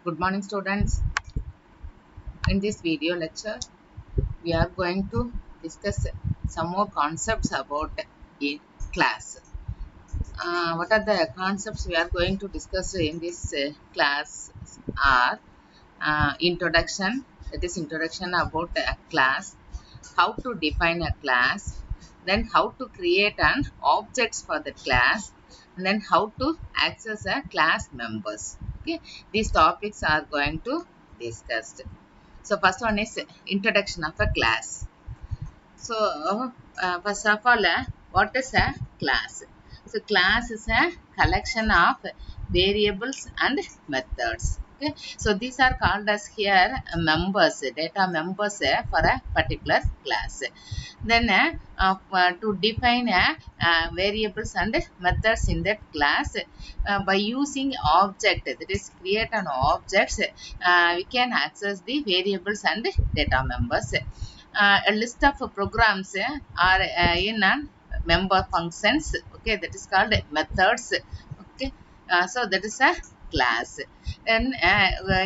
Good morning, students. In this video lecture, we are going to discuss some more concepts about a class. What are the concepts we are going to discuss in this class are introduction, that is introduction about a class, how to define a class, then how to create an objects for the class, and then how to access a class members. Okay, these topics are going to discussed. So first one is introduction of a class. So first of all, what is a class? So class is a collection of variables and methods. Okay, so these are called as here members, data members for a particular class. Then to define variables and methods in that class by using object, that is create an objects, we can access the variables and data members. A list of programs are in member functions. Okay, that is called methods. Okay, so that is a class. And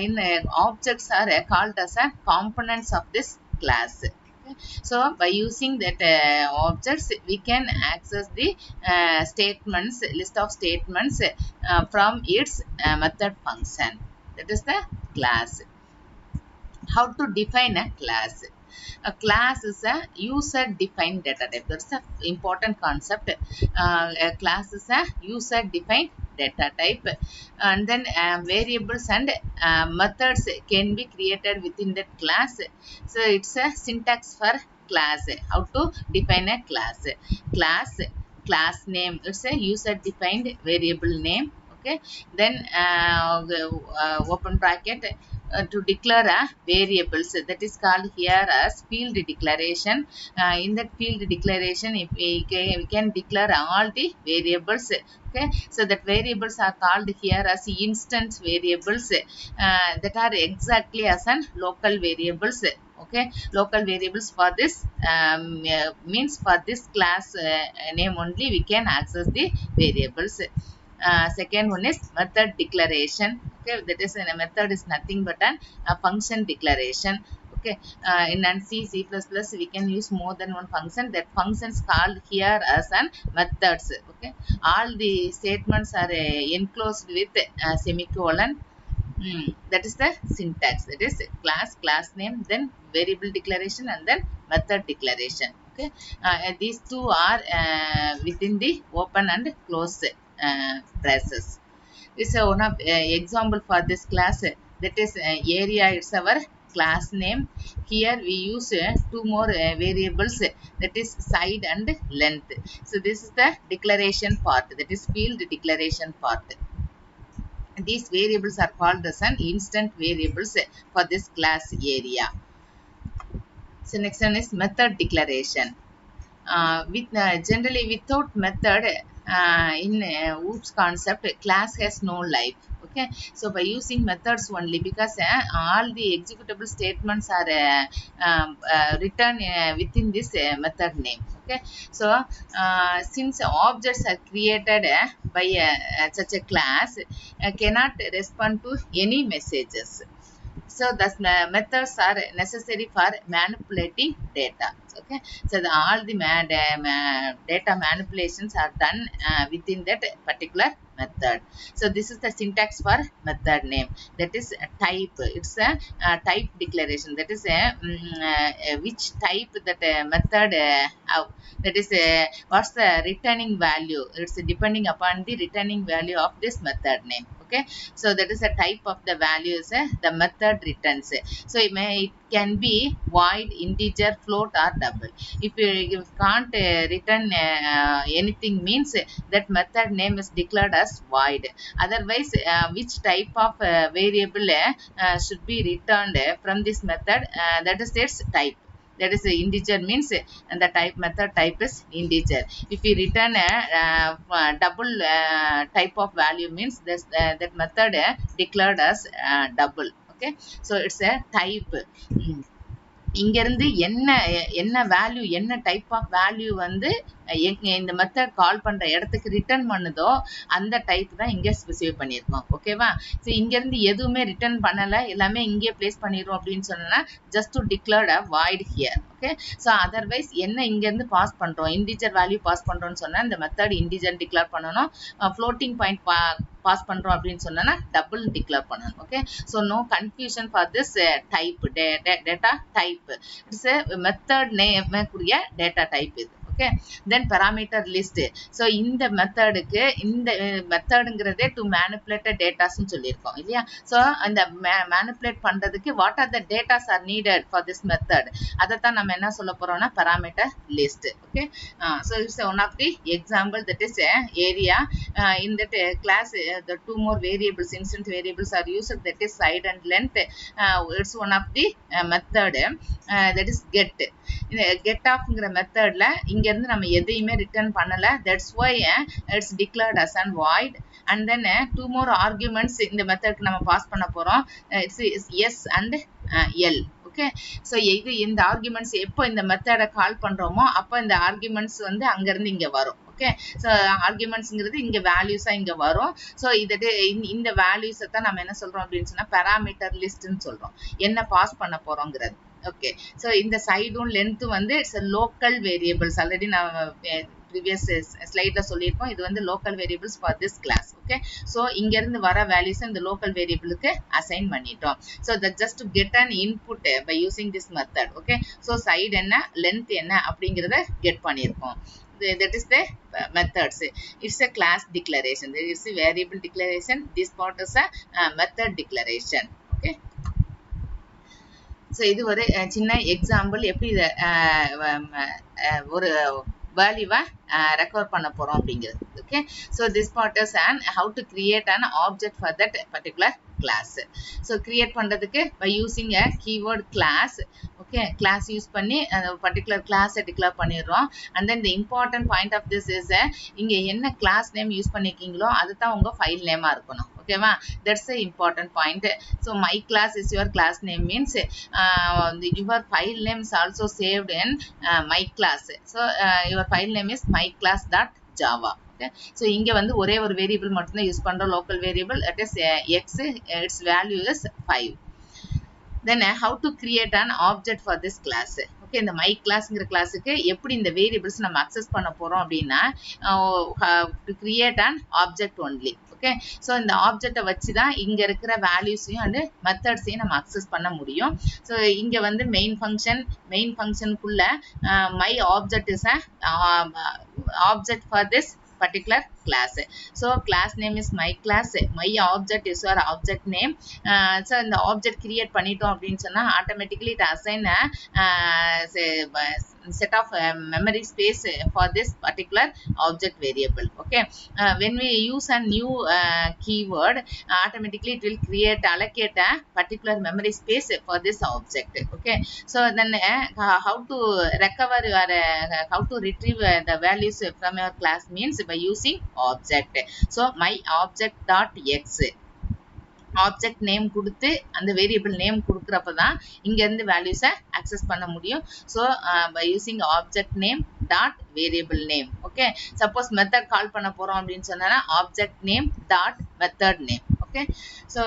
in objects are called as components of this class. Okay. So by using that objects, we can access the statements, list of statements from its method function. That is the class. How to define a class? A class is a user defined data type. That's an important concept. A class is a user defined data type, and then variables and methods can be created within that class. So it's a syntax for class. How to define a class? Class name, it's a user defined variable name. Okay, then open bracket, to declare a variables, that is called here as field declaration. In that field declaration, if we can declare all the variables. Okay, so that variables are called here as instance variables, that are exactly as an local variables. Okay, local variables for this means for this class name only we can access the variables. Second one is method declaration. Okay, that is a method is nothing but a function declaration. Okay, in C, C++, we can use more than one function. That functions called here as an methods. Okay, all the statements are enclosed with semicolon. That is the syntax. That is class name, then variable declaration, and then method declaration. Okay, these two are within the open and close braces. This is one of example for this class. That is area. It's our class name. Here we use two more variables. That is side and length. So this is the declaration part. That is field declaration part. These variables are called as an instant variables for this class area. So next one is method declaration. Generally without method, in OOPS concept, class has no life. Okay, so by using methods only, because all the executable statements are written within this method name. Okay, so since objects are created by such a class, cannot respond to any messages. So the methods are necessary for manipulating data. Okay, so all the data manipulations are done within that particular method. So this is the syntax for method name. That is a type. It's a type declaration. That is which type that method have. That is what's the returning value. It's depending upon the returning value of this method name. Okay, so that is a type of the values the method returns. So it can be void, integer, float, or double. If you can't return anything, means that method name is declared as void. Otherwise, which type of variable should be returned from this method, that is its type. That is integer means and the type method type is integer. If we return a double type of value, means this, that method declared as double. Okay, so it's a type. இங்கிருந்து என்ன என்ன value, என்ன type of value வந்து இந்த method கால் பண்ற இடத்துக்கு return பண்ணுதோ அந்த டைப் தான் இங்க ஸ்பெசிஃபை பண்ணியிருக்கோம். ஓகேவா? ஸோ இங்க இருந்து எதுவுமே ரிட்டர்ன் பண்ணல, எல்லாமே இங்கே பிளேஸ் பண்ணிடுறோம் அப்படின்னு சொன்னா just to declared a void here. Okay, so otherwise என்ன இங்க இருந்து பாஸ் பண்றோம், இன்டிஜர் வேல்யூ பாஸ் பண்றோம்னு சொன்னா இந்த மெத்தட் இன்டிஜர் டிக்ளேர் பண்ணணும். ஃப்ளோட்டிங் பாயிண்ட் பாஸ் பண்றோம் அப்படின்னு சொன்னா டபுள் டிக்ளேர் பண்ணணும். Okay, so no confusion for this type data type. It's method name கூடிய டேட்டா டைப் இது. Okay, then parameter list. So இந்த மெத்தடுக்கு இந்த மெத்தடுங்கிறதே டு மேனிப்புலேட்டட் டேட்டாஸ்ன்னு சொல்லியிருக்கோம் இல்லையா? ஸோ அந்த மேனிப்புலேட் பண்றதுக்கு what are the datas are needed for this method, அதைத்தான் நம்ம என்ன சொல்ல போறோம்னா parameter list. Okay, so it's one of the example that is area. in that class the two more variables, instant variables are used, that is side and length. It's one of the method that is get. Get offங்கிற மெத்தட்ல இங்க இருந்து நம்ம எதையுமே return பண்ணல, that's why it's declared as an void. and then two more arguments இந்த மெத்தட்க்கு நம்ம pass பண்ண போறோம். it's s and l. Okay, so இது இந்த ஆர்குமெண்ட்ஸ் எப்போ இந்த மெத்தடை கால் பண்றோமோ அப்போ இந்த ஆர்குமெண்ட்ஸ் வந்து அங்க இருந்து இங்க வரும். ஓகே, ஸோ ஆர்குமெண்ட்ஸ்ங்கிறது இங்க வேல்யூஸா இங்க வரும். ஸோ இந்த வேல்யூஸை தான் நம்ம என்ன சொல்றோம் அப்படின்னு சொன்னா parameter listன்னு சொல்றோம், என்ன பாஸ் பண்ண போறோங்கிறது. ஓகே, ஸோ இந்த சைடும் லென்த்தும் வந்து இட்ஸ் லோக்கல் வேரியபிள்ஸ். ஆல்ரெடி நான் ப்ரீவியஸ் ஸ்லைட்ல சொல்லியிருக்கோம், இது வந்து local variables for this class. Okay, so இங்க இருந்து வர வேல்யூஸ் இந்த லோக்கல் வேரியபிளுக்கு அசைன் பண்ணிட்டோம். So that just to get an input by using this method. Okay, so side என்ன லென்த் என்ன அப்படிங்கிறத கெட் பண்ணியிருக்கோம். That is the methods. It's a class declaration. There is a variable declaration. This part is a method declaration. Okay. So இது ஒரு சின்ன example எப்படி ஒரு வேல்யூவை ரெக்கவர் பண்ண போறோம் அப்படிங்கிறது. Okay, so this part is and how to create an object for that particular class. So create பண்றதுக்கு by using a keyword class. Okay, class use பண்ணி பர்டிகுலர் கிளாஸை டிக்ளேர் பண்ணிடுறோம். And then the important point of this is இங்க என்ன class name use பண்ணிருக்கீங்களோ அதுதான் உங்க file நேமா இருக்கணும். ஓகேவா, that's the important point. So my class is your class name means your file name is also saved in my class. So your file name is my class dot java. Okay, so இங்க வந்து ஒரே ஒரு variable மட்டும் தான் use பண்றோம், local variable, that is x, its value is 5. then how to create an object for this class. Okay, இந்த my கிளாஸ்ங்கிற கிளாஸுக்கு எப்படி இந்த வேரியபிள்ஸ் நம்ம அக்சஸ் பண்ண போறோம் அப்படின்னா to create an object only. Okay, so இந்த ஆப்ஜெக்டை வச்சு தான் இங்க இருக்கிற வேல்யூஸையும் அண்ட் மெத்தட்ஸையும் நம்ம அக்சஸ் பண்ண முடியும். ஸோ இங்க வந்து மெயின் ஃபங்க்ஷனுக்குள்ள my object is object for this particular class. So class name is my class, my object is your object name. So இந்த object create பண்ணிட்டோம் அப்படின்னு சொன்னா automatically it assign a set of memory space for this particular object variable. Okay, when we use a new keyword, automatically it will allocate a particular memory space for this object. Okay, so then how to recover your how to retrieve the values from your class means by using object. So my object dot x, object name கொடுத்து அந்த variable name கொடுக்குறப்ப தான் இங்க இருந்து வேல்யூஸை access பண்ண முடியும். So by using object name dot variable name. Okay, suppose method call பண்ண போறோம் அப்படின்னு சொன்னா object name dot method name. Okay, so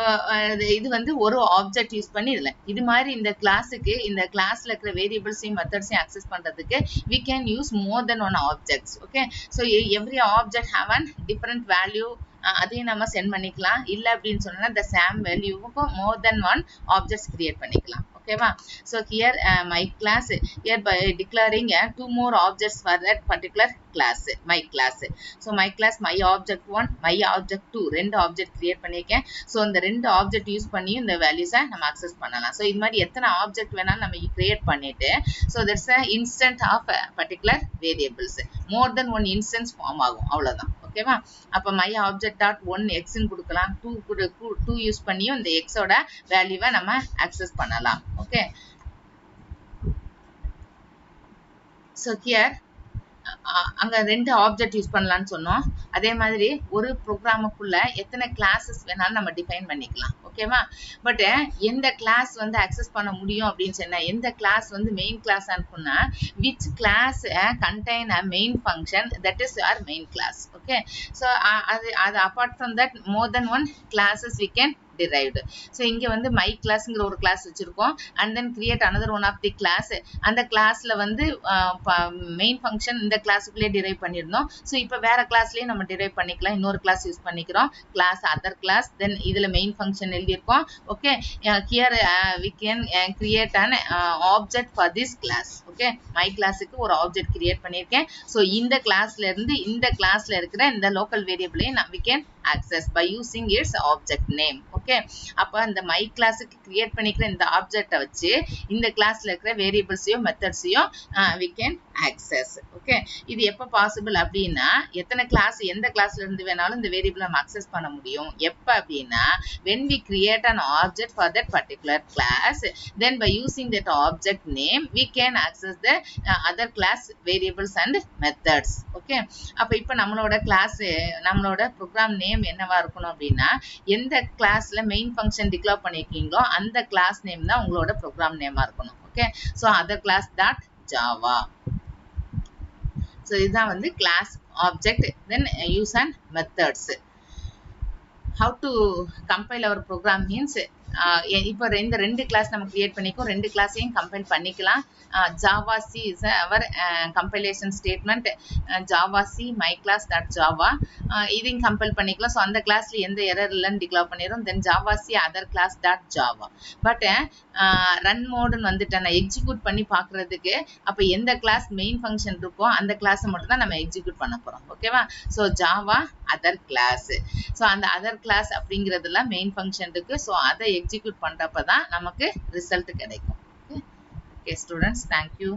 இது வந்து ஒரு ஆப்ஜெக்ட் யூஸ் பண்ணி இல்லை, இது மாதிரி இந்த கிளாஸுக்கு இந்த கிளாஸ்ல இருக்கிற வேரியபிள்ஸையும் மெத்தட்ஸையும் அக்சஸ் பண்றதுக்கு we can use more than one objects. Okay, so every object have an different value, அதையும் நம்ம சென்ட் பண்ணிக்கலாம். இல்லை அப்படின்னு சொன்னா the same வேல்யூவுக்கும் more than one objects create பண்ணிக்கலாம். ஓகேவா, so here my class, here by declaring two more objects for that particular class, my class. So my class my object 1, my object 2 ரெண்டு object create பண்ணியிருக்கேன். So இந்த ரெண்டு object use பண்ணி இந்த வேல்யூஸை நம்ம அக்சஸ் பண்ணலாம். ஸோ இது மாதிரி எத்தனை ஆப்ஜெக்ட் வேணாலும் நம்ம கிரியேட் பண்ணிட்டு so that's a instant of particular variables, more than one instance form ஆகும், அவ்வளோதான். ஓகேவா, அப்போ மை ஆப்ஜெக்ட் டாட் 1 எக்ஸ்ன்னு கொடுக்கலாம், 2 யூஸ் பண்ணியும் இந்த எக்ஸோட வேல்யூவை நம்ம அக்சஸ் பண்ணலாம். ஓகே, so here அங்க ரெண்டு ஆப்ஜெக்ட் யூஸ் பண்ணலாம்னு சொன்னோம். அதே மாதிரி ஒரு ப்ரோக்ராமுக்குள்ள எத்தனை கிளாஸஸ் வேணாலும் நம்ம டிஃபைன் பண்ணிக்கலாம். ஓகேவா? பட் எந்த கிளாஸ் வந்து அக்சஸ் பண்ண முடியும் அப்படின்னு சொன்னா, எந்த கிளாஸ் வந்து மெயின் கிளாஸ் அனுப்புனா which class contain a main function that is our main class. Okay, so அது apart from that more than one classes we can derived. So இங்க வந்து my classங்கிற ஒரு class வச்சிருக்கோம் and then create another one of the class. அந்த classல வந்து main function இந்த classக்குள்ளே derive பண்ணிருந்தோம். So இப்போ வேற classலயே நம்ம derive பண்ணிக்கலாம். இன்னொரு class யூஸ் பண்ணிக்கிறோம். class other class, then இதுல main function எழுதியிருக்கோம். Okay, here we can create an object for this class. Okay, my classக்கு ஒரு object create பண்ணிருக்கேன். So இந்த classல இருந்து இந்த classல இருக்கிற இந்த local variable we can access by using its object name. Okay, அப்ப இந்த my classக்கு create பண்ணிக்கிற இந்த object வச்சு இந்த classல இருக்கிற variablesையும் methodsையும் we can access. Okay, இது எப்ப possible அப்படின்னா எத்தனை class எந்த classல இருந்து வேணாலும் இந்த variable நம்ம access பண்ண முடியும். எப்ப அப்படின்னா when we create an object for that particular class, then by using that object name we can access the other class variables and methods. Okay, அப்ப இப்ப நம்மளோட class நம்மளோட program name என்னவா இருக்கணும் அப்படின்னா எந்த கிளாஸ்ல மெயின் ஃபங்க்ஷன் டிக்ளேர் பண்ணிருக்கீங்களோ அந்த கிளாஸ் நேம் தான் உங்களோட ப்ரோக்ராம் நேமா இருக்கணும். Okay, so other class dot Java. So இதுதான் வந்து class object, then use and methods. how to compile our program means இப்போ இந்த ரெண்டு கிளாஸ் நம்ம கிரியேட் பண்ணிக்கோ, ரெண்டு கிளாஸையும் கம்பைல் பண்ணிக்கலாம். Java C is our compilation statement. Java C my class dot Java இதையும் கம்பைல் பண்ணிக்கலாம். ஸோ அந்த கிளாஸ்ல எந்த எரர் இல்லைன்னு டிக்ளேர் பண்ணிடும். Then Java C other class dot Java. But run மோடுன்னு வந்துட்டு நான் எக்ஸிக்யூட் பண்ணி பார்க்கறதுக்கு அப்போ எந்த கிளாஸ் மெயின் ஃபங்க்ஷன் இருக்கோ அந்த கிளாஸை மட்டும் தான் நம்ம எக்ஸிக்யூட் பண்ண போகிறோம். ஓகேவா? So Java other class. So அந்த அதர் கிளாஸ் அப்படிங்கிறதுல மெயின் ஃபங்க்ஷன் இருக்கு. ஸோ அதை எக்ஸிக்யூட் பண்றப்ப தான் நமக்கு ரிசல்ட் கிடைக்கும். Okay students, thank you.